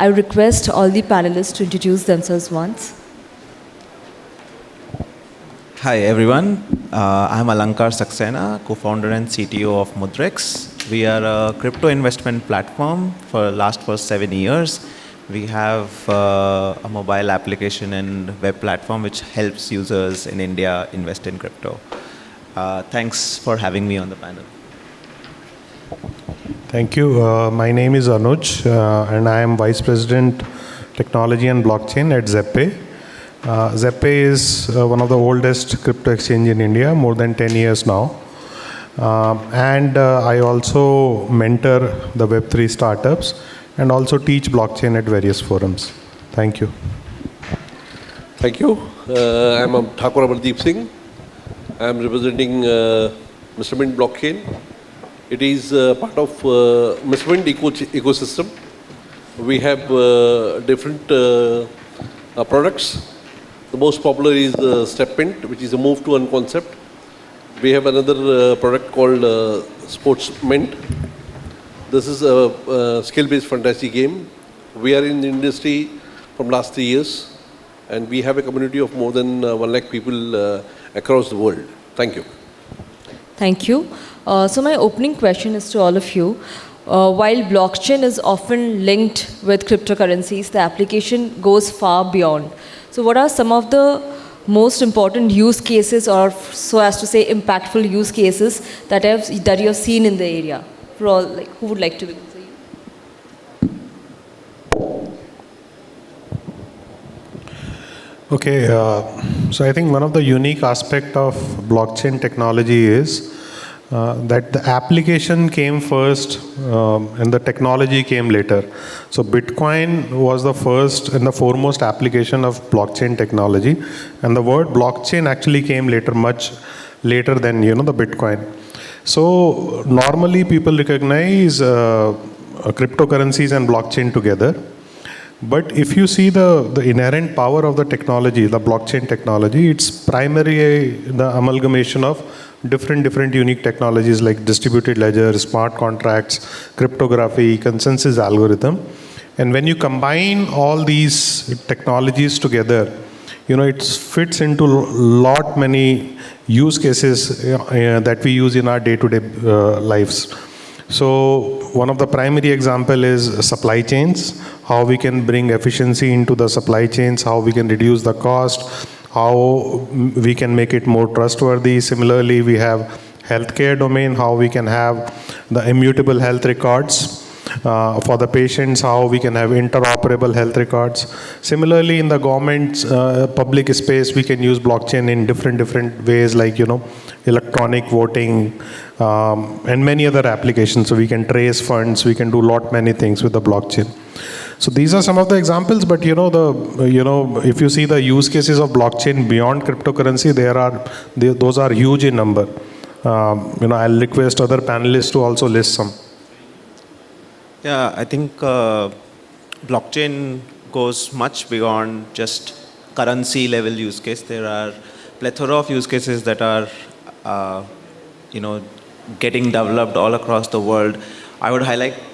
I request all the panelists to introduce themselves once. Hi everyone, I'm Alankar Saxena, co-founder and CTO of Mudrex. We are a crypto investment platform for 7 years. We have a mobile application and web platform which helps users in India invest in crypto. Thanks for having me on the panel. Thank you. My name is Anuj and I am Vice President Technology and Blockchain at ZebPay. ZebPay is one of the oldest crypto exchange in India, more than 10 years now. And I also mentor the Web3 startups and also teach blockchain at various forums. Thank you. Thank you. I'm Thakur Amardeep Singh. I'm representing Mr. Mint Blockchain. It is part of Mr. Mint ecosystem. We have different products. The most popular is Step Mint, which is a move to earn concept. We have another product called Sports Mint. This is a skill-based fantasy game. We are in the industry from last 3 years, and we have a community of more than 1 lakh people across the world. Thank you. Thank you. So my opening question is to all of you. While blockchain is often linked with cryptocurrencies, the application goes far beyond. So what are some of the most important use cases, or so as to say impactful use cases that you have seen in the area? For all, who would like to begin? Okay, so I think one of the unique aspects of blockchain technology is that the application came first and the technology came later. So Bitcoin was the first and the foremost application of blockchain technology, and the word blockchain actually came later, much later than the Bitcoin. So normally people recognize cryptocurrencies and blockchain together. But if you see the inherent power of the technology, the blockchain technology, it's primarily the amalgamation of different unique technologies like distributed ledger, smart contracts, cryptography, consensus algorithm. And when you combine all these technologies together, it fits into lot many use cases that we use in our day-to-day lives. So one of the primary example is supply chains, how we can bring efficiency into the supply chains, how we can reduce the cost, how we can make it more trustworthy. Similarly, we have healthcare domain, how we can have the immutable health records for the patients, how we can have interoperable health records. Similarly, in the government public space, we can use blockchain in different ways, like electronic voting and many other applications. So we can trace funds, we can do many things with the blockchain. So these are some of the examples, but if you see the use cases of blockchain beyond cryptocurrency, those are huge in number. I'll request other panelists to also list some. Yeah, I think blockchain goes much beyond just currency level use case. There are plethora of use cases that are getting developed all across the world. I would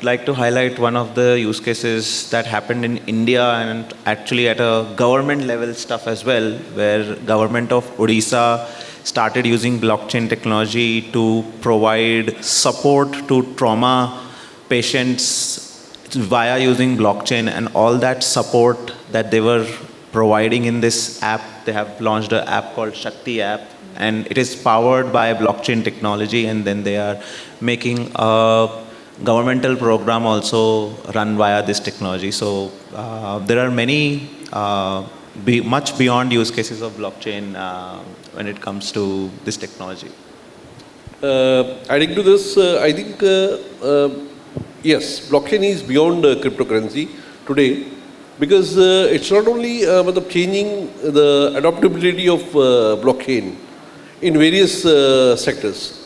like to highlight one of the use cases that happened in India, and actually at a government level stuff as well, where government of Odisha started using blockchain technology to provide support to trauma patients via using blockchain, and all that support that they were providing in this app. They have launched an app called Shakti app, and it is powered by blockchain technology, and then they are making a governmental program also run via this technology. So there are many much beyond use cases of blockchain when it comes to this technology. Adding to this, I think yes, blockchain is beyond cryptocurrency today, because it's not only changing the adaptability of blockchain in various sectors.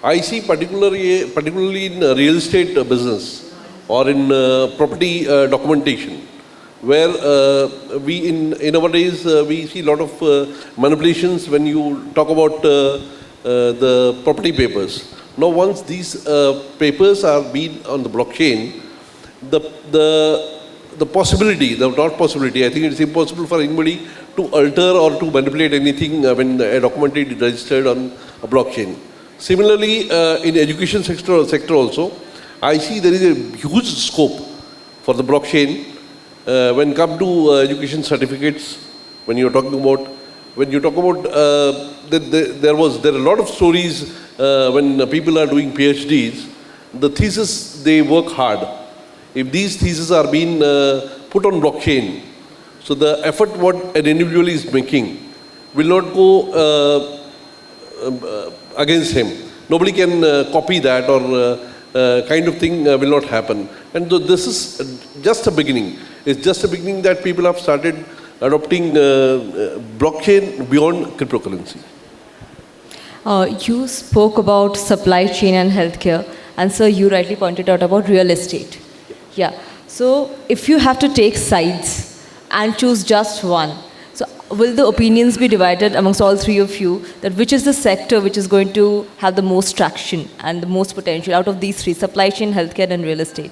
I see particularly in real estate business or in property documentation, where we in our days we see a lot of manipulations when you talk about the property papers. Now once these papers are being on the blockchain, the the possibility, the not possibility, I think it's impossible for anybody to alter or to manipulate anything when a document is registered on a blockchain. Similarly, in education sector also, I see there is a huge scope for the blockchain when come to education certificates. When you talk about there are a lot of stories when people are doing PhDs. The thesis, they work hard. If these theses are being put on blockchain, so the effort what an individual is making will not go against him. Nobody can copy that or kind of thing will not happen. And so this is just a beginning. It's just a beginning that people have started adopting blockchain beyond cryptocurrency. You spoke about supply chain and healthcare, and sir, you rightly pointed out about real estate. Yeah. So if you have to take sides and choose just one, so will the opinions be divided amongst all three of you that which is the sector which is going to have the most traction and the most potential out of these three: supply chain, healthcare, and real estate?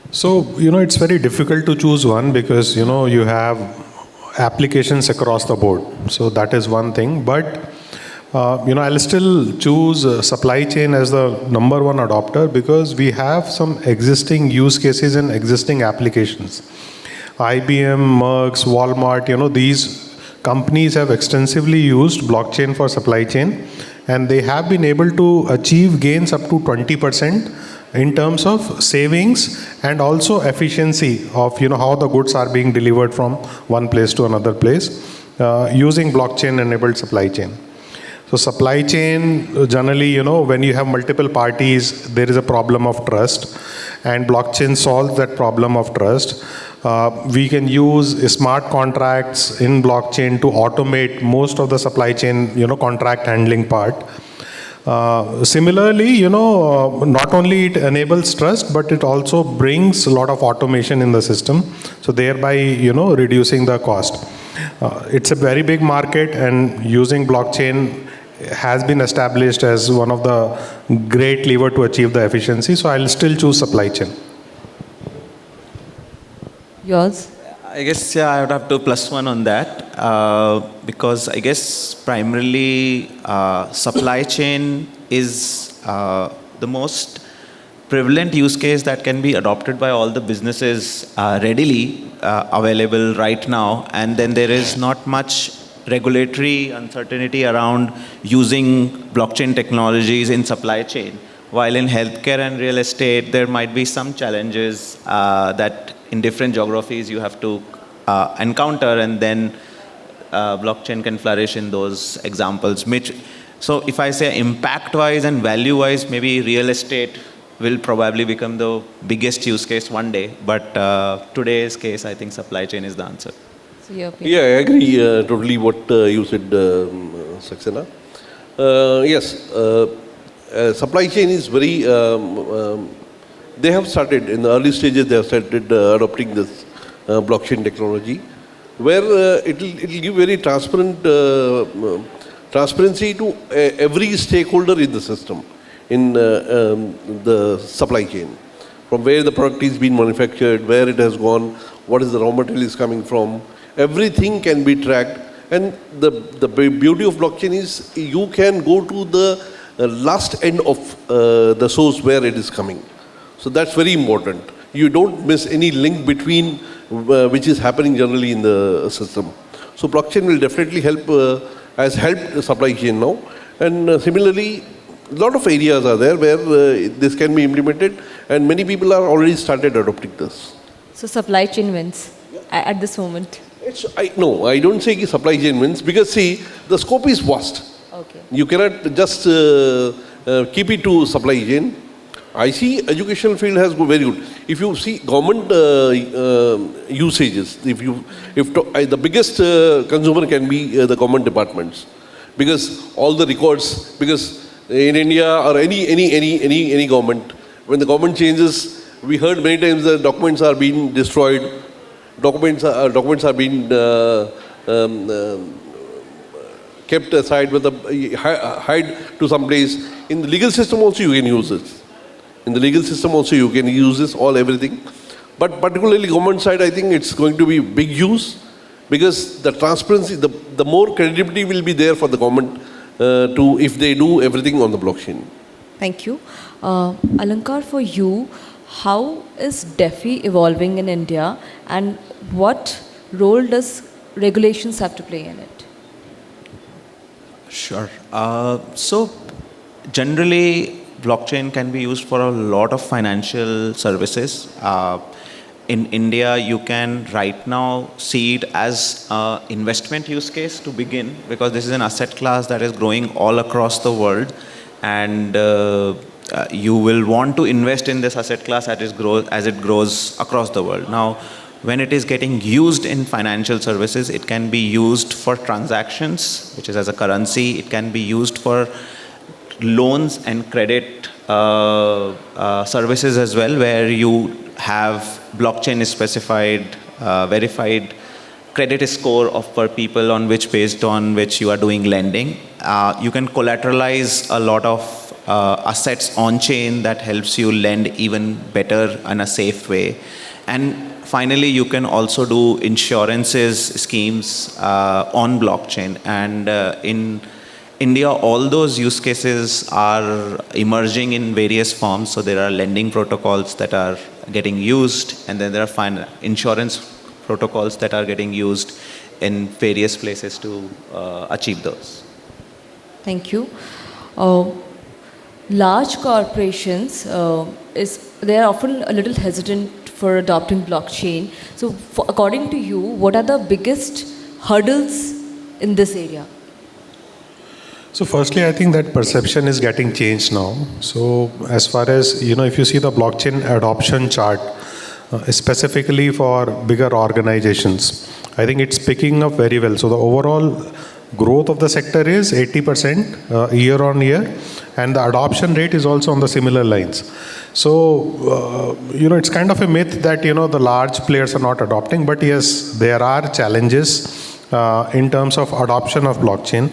So, it's very difficult to choose one because, you have applications across the board. So that is one thing. But, I'll still choose supply chain as the number one adopter because we have some existing use cases and existing applications. IBM, Merck's, Walmart, these companies have extensively used blockchain for supply chain, and they have been able to achieve gains up to 20% in terms of savings and also efficiency of how the goods are being delivered from one place to another place using blockchain enabled supply chain. So supply chain generally, when you have multiple parties, there is a problem of trust, and blockchain solves that problem of trust. We can use smart contracts in blockchain to automate most of the supply chain contract handling part. Similarly, not only it enables trust, but it also brings a lot of automation in the system, so thereby, reducing the cost. It's a very big market, and using blockchain has been established as one of the great lever to achieve the efficiency, so I'll still choose supply chain. Yours? I guess, I would have to plus one on that because I guess primarily supply chain is the most prevalent use case that can be adopted by all the businesses readily available right now. And then there is not much regulatory uncertainty around using blockchain technologies in supply chain. While in healthcare and real estate, there might be some challenges that in different geographies you have to encounter, and then blockchain can flourish in those examples. So if I say impact-wise and value-wise, maybe real estate will probably become the biggest use case one day, but today's case, I think supply chain is the answer. So your opinion? Yeah, I agree totally what you said, Saxena. Yes, supply chain is very, they have started, in the early stages, they have started adopting this blockchain technology, where it will give very transparency to every stakeholder in the system, in the supply chain, from where the product is being manufactured, where it has gone, what is the raw material is coming from. Everything can be tracked, and the beauty of blockchain is you can go to the last end of the source where it is coming. So that's very important. You don't miss any link between which is happening generally in the system. So blockchain will definitely help, has helped the supply chain now. And similarly, a lot of areas are there where this can be implemented, and many people are already started adopting this. So supply chain wins at this moment. No, I don't say supply chain wins, because see, the scope is vast. Okay. You cannot just keep it to supply chain. I see educational field has very good. If you see government usages, the biggest consumer can be the government departments, because all the records, because in India or any government, when the government changes, we heard many times the documents are being destroyed, documents are being kept aside with hide to some place. In the legal system also you can use it. In the legal system also you can use this, everything. But particularly government side, I think it's going to be big use, because the transparency, the more credibility will be there for the government if they do everything on the blockchain. Thank you. Alankar, for you, how is DeFi evolving in India, and what role does regulations have to play in it? Sure. So generally, blockchain can be used for a lot of financial services. In India, you can right now see it as an investment use case to begin, because this is an asset class that is growing all across the world, and you will want to invest in this asset class as it grows across the world. Now, when it is getting used in financial services, it can be used for transactions, which is as a currency. It can be used for loans and credit services as well, where you have blockchain specified, verified credit score of per people based on which you are doing lending. You can collateralize a lot of assets on chain that helps you lend even better in a safe way. And finally, you can also do insurances schemes on blockchain. And in India, all those use cases are emerging in various forms. So there are lending protocols that are getting used, and then there are insurance protocols that are getting used in various places to achieve those. Thank you. Large corporations, they are often a little hesitant for adopting blockchain. So according to you, what are the biggest hurdles in this area? So firstly, I think that perception is getting changed now. So as far as, if you see the blockchain adoption chart, specifically for bigger organizations, I think it's picking up very well. So the overall growth of the sector is 80% year on year, and the adoption rate is also on the similar lines. So, it's kind of a myth that, the large players are not adopting, but yes, there are challenges in terms of adoption of blockchain.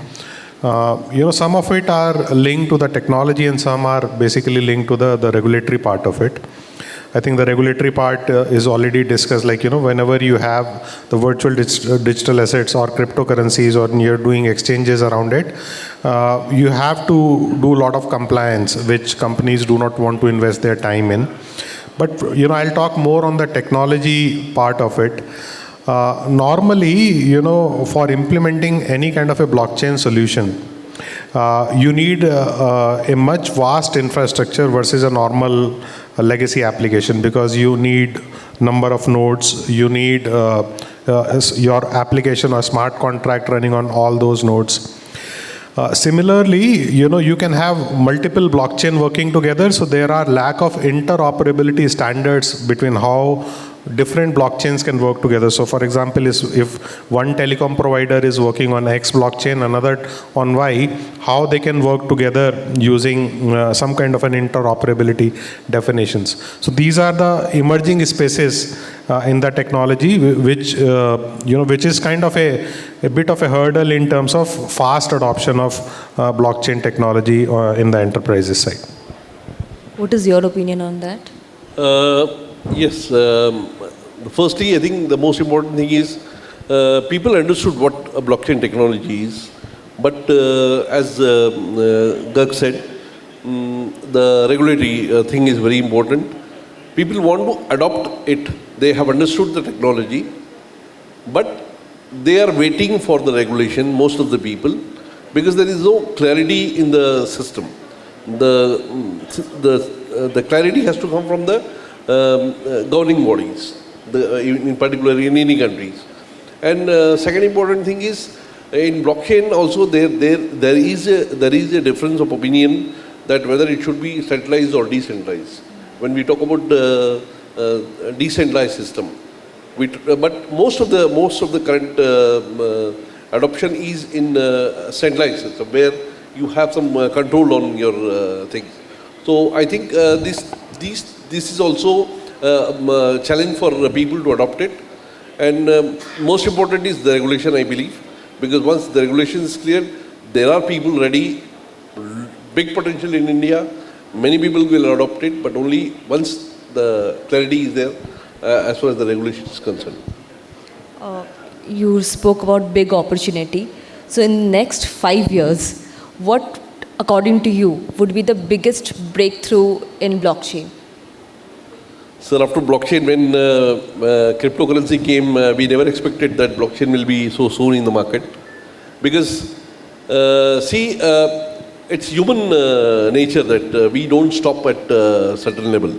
Some of it are linked to the technology, and some are basically linked to the regulatory part of it. I think the regulatory part is already discussed, whenever you have the virtual digital assets or cryptocurrencies, or you're doing exchanges around it, you have to do a lot of compliance, which companies do not want to invest their time in. But, I'll talk more on the technology part of it. Normally, for implementing any kind of a blockchain solution, you need a much vast infrastructure versus a normal legacy application, because you need number of nodes, you need your application or smart contract running on all those nodes. Similarly, you can have multiple blockchain working together, so there are lack of interoperability standards between how different blockchains can work together. So for example, if one telecom provider is working on X blockchain, another on Y, how they can work together using some kind of an interoperability definitions. So these are the emerging spaces in the technology, which is kind of a bit of a hurdle in terms of fast adoption of blockchain technology in the enterprises side. What is your opinion on that? Yes. Firstly, I think the most important thing is people understood what a blockchain technology is. But as Garg said, the regulatory thing is very important. People want to adopt it. They have understood the technology, but they are waiting for the regulation, most of the people, because there is no clarity in the system. The clarity has to come from the governing bodies, in particular in any countries. And second important thing is, in blockchain also there is a difference of opinion that whether it should be centralized or decentralized. When we talk about the decentralized system, but most of the current adoption is in centralized system, where you have some control on your things. So I think this is also a challenge for people to adopt it. And most important is the regulation, I believe, because once the regulation is clear, there are people ready, big potential in India, Many people will adopt it, but only once the clarity is there as far as the regulation is concerned. You spoke about big opportunity. So in next 5 years, what, according to you, would be the biggest breakthrough in blockchain? Sir, after blockchain, when cryptocurrency came, we never expected that blockchain will be so soon in the market. Because, it's human nature that we don't stop at a certain level.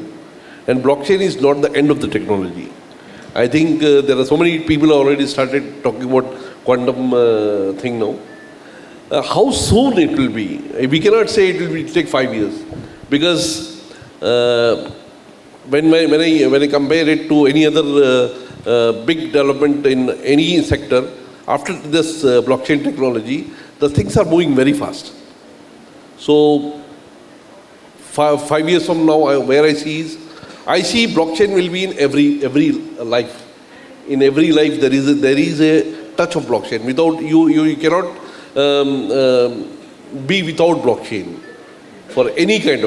And blockchain is not the end of the technology. I think there are so many people already started talking about quantum thing now. How soon it will be? We cannot say it will take 5 years. Because when I compare it to any other big development in any sector, after this blockchain technology, the things are moving very fast. So 5 years from now, where I see blockchain will be in every life. In every life, there is a touch of blockchain. Without you cannot be without blockchain for any kind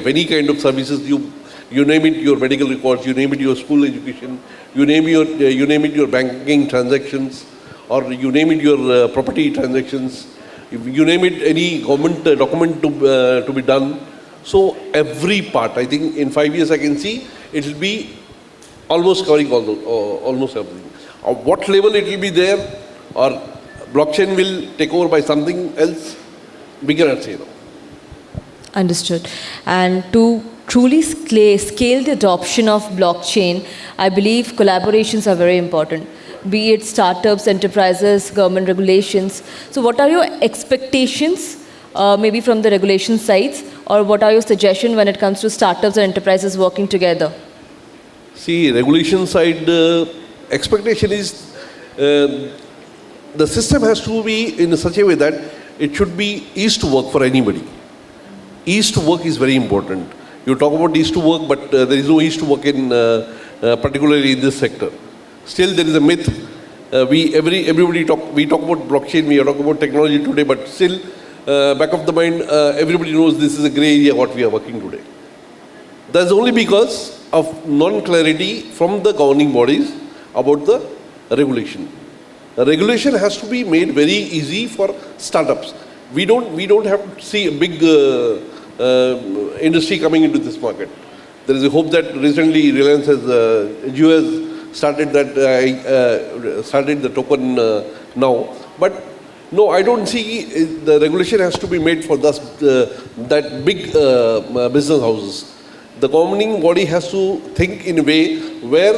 of services. You name it, your medical records, you name it, your school education, you name it, your banking transactions, or you name it, your property transactions. You name it, any government document to be done. So every part, I think in 5 years I can see it will be almost covering almost everything. At what level it will be there, or blockchain will take over by something else, we cannot say now. Understood. And to truly scale the adoption of blockchain, I believe collaborations are very important. Be it startups, enterprises, government regulations. So what are your expectations, maybe from the regulation sides, or what are your suggestions when it comes to startups and enterprises working together? See, regulation side, expectation is the system has to be in such a way that it should be easy to work for anybody. Ease to work is very important. You talk about ease to work, but there is no ease to work in particularly in this sector. Still, there is a myth. We talk about blockchain, we talk about technology today, but still, back of the mind, everybody knows this is a gray area what we are working today. That's only because of non-clarity from the governing bodies about the regulation. The regulation has to be made very easy for startups. We don't have to see a big industry coming into this market. There is a hope that recently Reliance has started the token now. But no, I don't see the regulation has to be made for that big business houses. The governing body has to think in a way where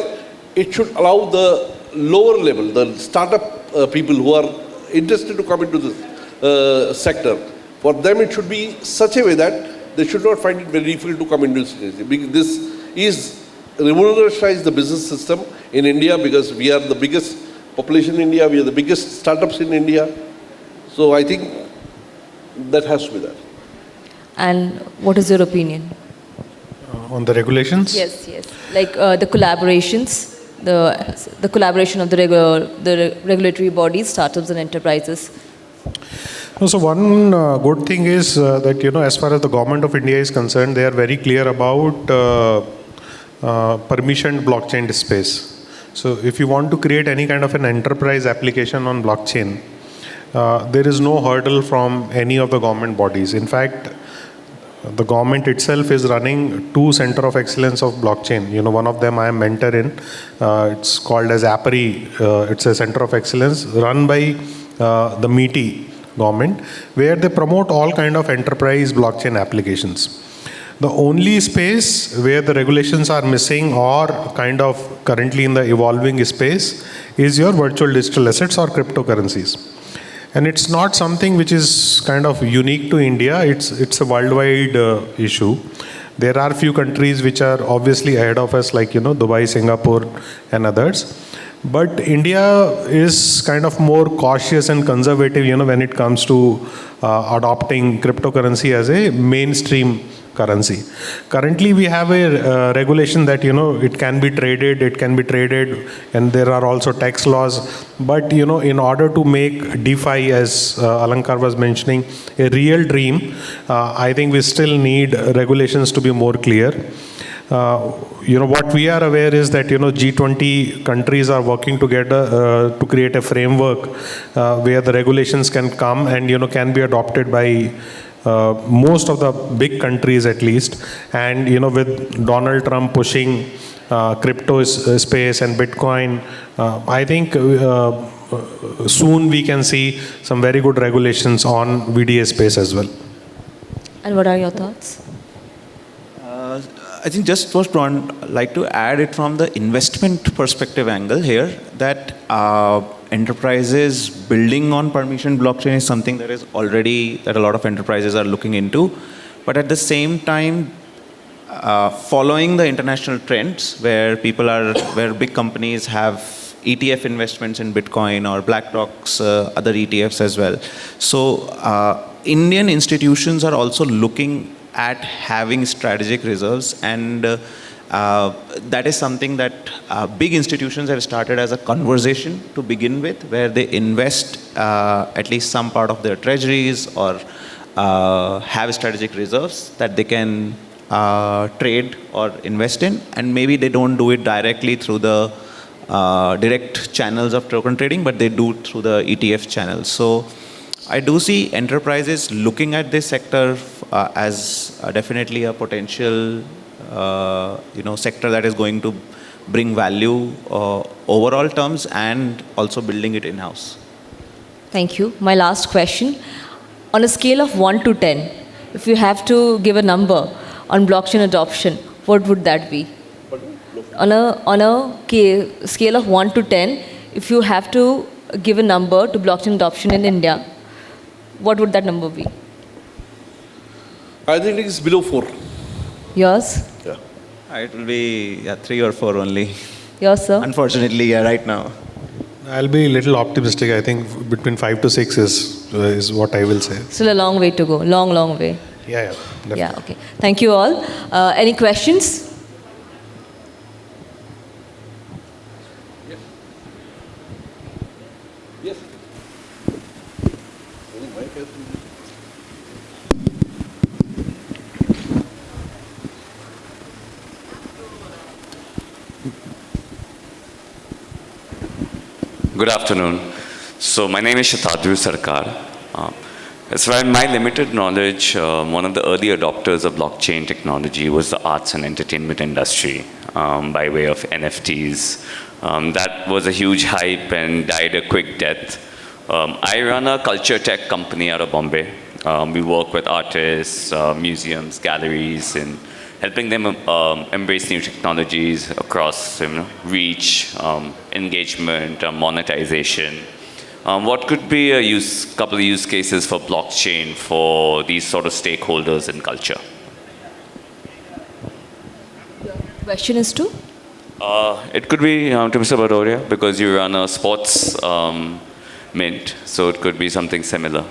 it should allow the lower level, the startup people who are interested to come into this sector. For them, it should be such a way that they should not find it very difficult to come into this industry. Because this is revolutionize the business system in India, because we are the biggest population in India, we are the biggest startups in India. So I think that has to be there. And what is your opinion? On the regulations? Yes. Like the collaborations, the collaboration of the regulatory bodies, startups and enterprises. So one good thing is that, as far as the government of India is concerned, they are very clear about permissioned blockchain space. So if you want to create any kind of an enterprise application on blockchain, there is no hurdle from any of the government bodies. In fact, the government itself is running 2 center of excellence of blockchain. One of them I am mentor in. It's called as APRI. It's a center of excellence run by the MeitY government, where they promote all kind of enterprise blockchain applications. The only space where the regulations are missing or kind of currently in the evolving space is your virtual digital assets or cryptocurrencies. And it's not something which is kind of unique to India. It's a worldwide issue. There are few countries which are obviously ahead of us, like Dubai, Singapore, and others. But India is kind of more cautious and conservative, when it comes to adopting cryptocurrency as a mainstream currency. Currently, we have a regulation that, it can be traded, and there are also tax laws. But, in order to make DeFi, as Alankar was mentioning, a real dream, I think we still need regulations to be more clear. What we are aware is that, G20 countries are working together to create a framework where the regulations can come and, can be adopted by most of the big countries at least. And, with Donald Trump pushing crypto space and Bitcoin, I think soon we can see some very good regulations on VDA space as well. And what are your thoughts? I think just was like to add it from the investment perspective angle here, that enterprises building on permission blockchain is something that is already, that a lot of enterprises are looking into. But at the same time, following the international trends where where big companies have ETF investments in Bitcoin or BlackRock's other ETFs as well. So Indian institutions are also looking at having strategic reserves, and that is something that big institutions have started as a conversation to begin with, where they invest at least some part of their treasuries or have strategic reserves that they can trade or invest in, and maybe they don't do it directly through the direct channels of token trading, but they do through the ETF channels. So I do see enterprises looking at this sector as definitely a potential, sector that is going to bring value overall terms, and also building it in-house. Thank you. My last question. On a scale of 1 to 10, if you have to give a number on blockchain adoption, what would that be? On a scale of 1 to 10, if you have to give a number to blockchain adoption in India, what would that number be? I think it is below 4. Yours? Yeah. It will be 3 or 4 only. Yours, sir? Unfortunately, right now. I'll be a little optimistic. I think between 5 to 6 is what I will say. Still a long way to go. Long way. Yeah, definitely. Yeah, okay. Thank you all. Any questions? Yes. Good afternoon. So my name is Shatadru Sarkar. As far as my limited knowledge, one of the early adopters of blockchain technology was the arts and entertainment industry by way of NFTs. That was a huge hype and died a quick death. I run a culture tech company out of Bombay. We work with artists, museums, galleries, and helping them embrace new technologies across reach, engagement, monetization. What could be a couple of use cases for blockchain for these sort of stakeholders in culture? Question is to? It could be to Mr. Badoria, because you run a sports mint, so it could be something similar.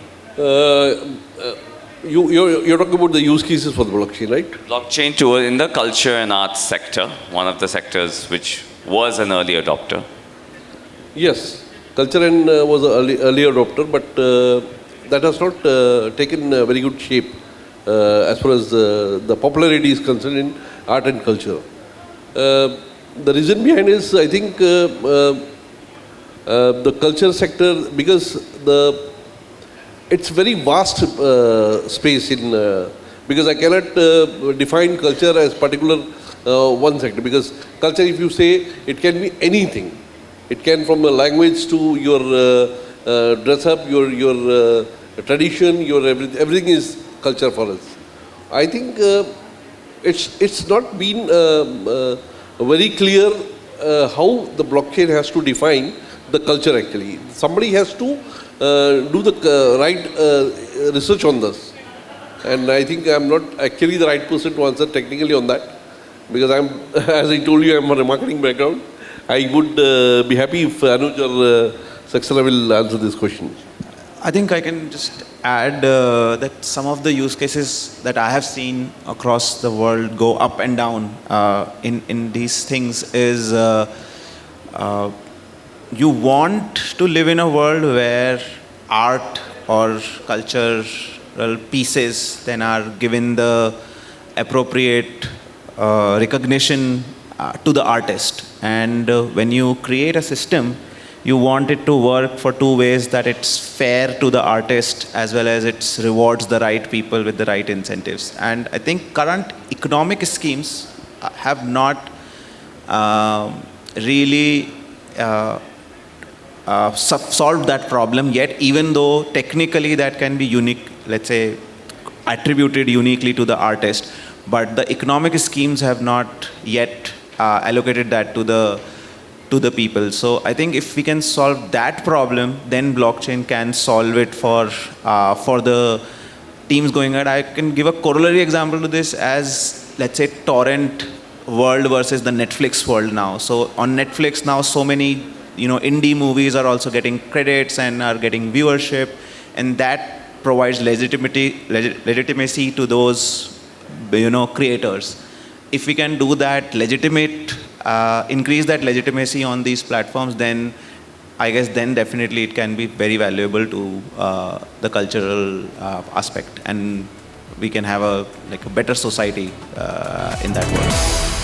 You're talking about the use cases for the blockchain, right? Blockchain tool in the culture and arts sector, one of the sectors which was an early adopter. Yes, culture and was an early adopter, but that has not taken a very good shape as far as the popularity is concerned in art and culture. The reason behind is, I think, the culture sector, because it's very vast space in, because I cannot define culture as particular one sector, because culture, if you say, it can be anything. It can from a language to your dress up, your tradition, your everything is culture for us. I think it's not been very clear how the blockchain has to define the culture actually. Somebody has to do the right research on this. And I think I'm not actually the right person to answer technically on that, because I'm, as I told you, I'm from a marketing background. I would be happy if Anuj or Saxena will answer this question. I think I can just add that some of the use cases that I have seen across the world go up and down in these things is you want to live in a world where art or cultural pieces then are given the appropriate recognition to the artist. And when you create a system, you want it to work for two ways: that it's fair to the artist as well as it rewards the right people with the right incentives. And I think current economic schemes have not really solved that problem yet, even though technically that can be unique, let's say, attributed uniquely to the artist. But the economic schemes have not yet allocated that to the people. So I think if we can solve that problem, then blockchain can solve it for the teams going ahead. I can give a corollary example to this as, let's say, torrent world versus the Netflix world now. So on Netflix now, so many indie movies are also getting credits and are getting viewership, and that provides legitimacy to those creators. If we can do that, increase that legitimacy on these platforms, then I guess then definitely it can be very valuable to the cultural aspect, and we can have a better society in that world.